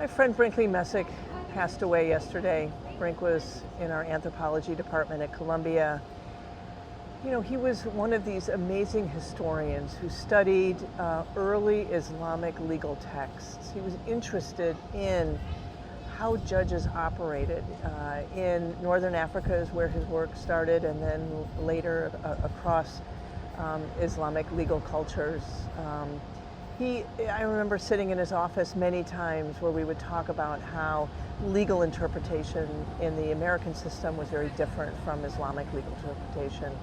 My friend Brinkley Messick passed away yesterday. Brink was in our anthropology department at Columbia. You know, he was one of these amazing historians who studied early Islamic legal texts. He was interested in how judges operated. In Northern Africa is where his work started, and then later across Islamic legal cultures. I remember sitting in his office many times where we would talk about how legal interpretation in the American system was very different from Islamic legal interpretation.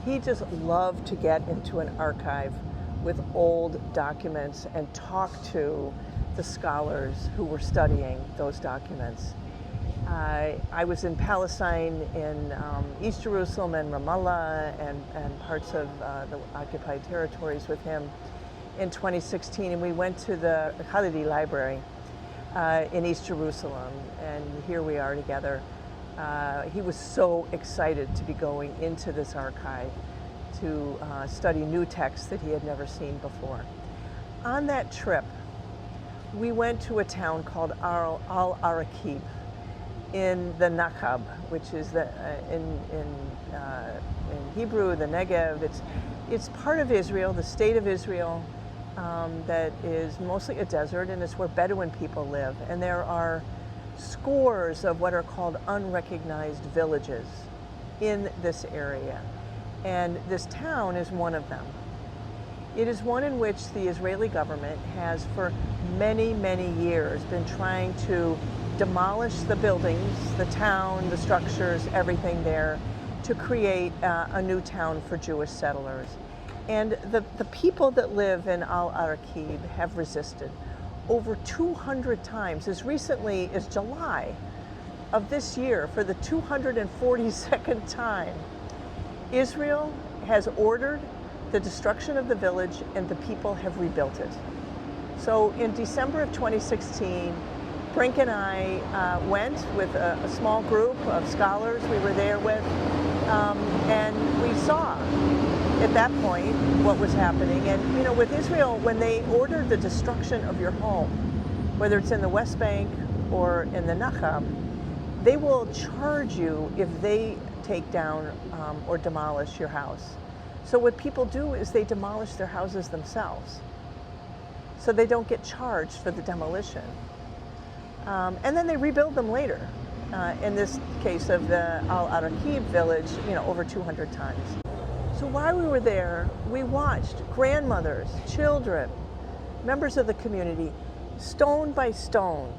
He just loved to get into an archive with old documents and talk to the scholars who were studying those documents. I was in Palestine, in East Jerusalem and Ramallah and parts of the occupied territories with him in 2016, and we went to the Khalidi Library in East Jerusalem, and here we are together. He was so excited to be going into this archive to study new texts that he had never seen before. On that trip, we went to a town called Al-Araqib in the Nakab, which is in Hebrew, the Negev. It's part of Israel, the state of Israel, that is mostly a desert, and it's where Bedouin people live. And there are scores of what are called unrecognized villages in this area. And this town is one of them. It is one in which the Israeli government has for many, many years been trying to demolish the buildings, the town, the structures, everything there, to create a new town for Jewish settlers. And the people that live in Al-Araqib have resisted over 200 times, as recently as July of this year, for the 242nd time. Israel has ordered the destruction of the village, and the people have rebuilt it. So in December of 2016, Brink and I went with a small group of scholars we were there with, and we saw at that point what was happening. And you know, with Israel, when they order the destruction of your home, whether it's in the West Bank or in the Nakab, they will charge you if they take down or demolish your house. So what people do is they demolish their houses themselves, so they don't get charged for the demolition. And then they rebuild them later. In this case of the Al-Araqib village, you know, over 200 times. So while we were there, we watched grandmothers, children, members of the community, stone by stone,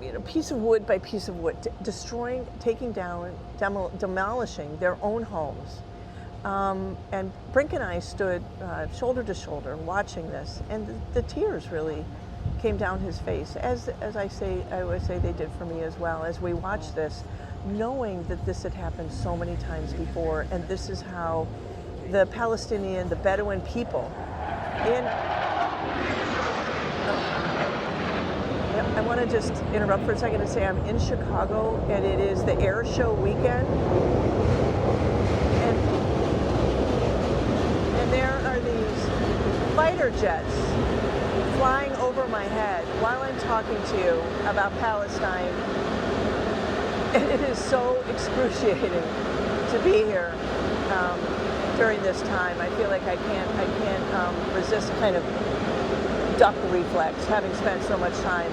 you know, piece of wood by piece of wood, destroying, taking down, demolishing their own homes. And Brink and I stood shoulder to shoulder watching this, and the tears really came down his face, as I would say they did for me as well, as we watched this, knowing that this had happened so many times before, and this is how the Palestinian, the Bedouin people I want to just interrupt for a second and say I'm in Chicago, and it is the air show weekend, and there are these fighter jets flying over my head while I'm talking to you about Palestine. And it is so excruciating to be here during this time. I feel like I can't resist kind of duck reflex, having spent so much time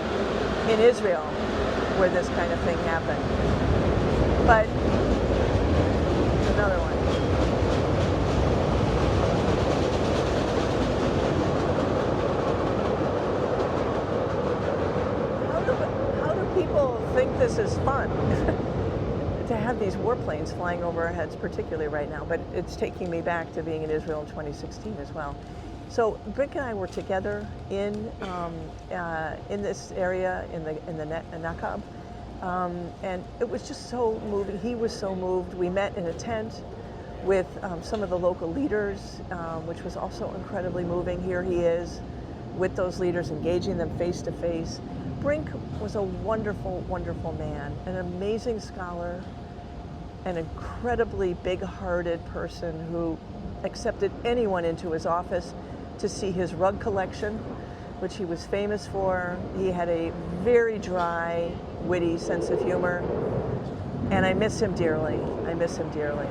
in Israel where this kind of thing happened. But another one. How do people think this is fun? To have these warplanes flying over our heads, particularly right now, but it's taking me back to being in Israel in 2016 as well. So Brink and I were together in this area in the Nakab, and it was just so moving. He was so moved. We met in a tent with some of the local leaders, which was also incredibly moving. Here he is with those leaders, engaging them face to face. Brink was a wonderful, wonderful man, an amazing scholar, an incredibly big-hearted person who accepted anyone into his office to see his rug collection, which he was famous for. He had a very dry, witty sense of humor, and I miss him dearly. I miss him dearly.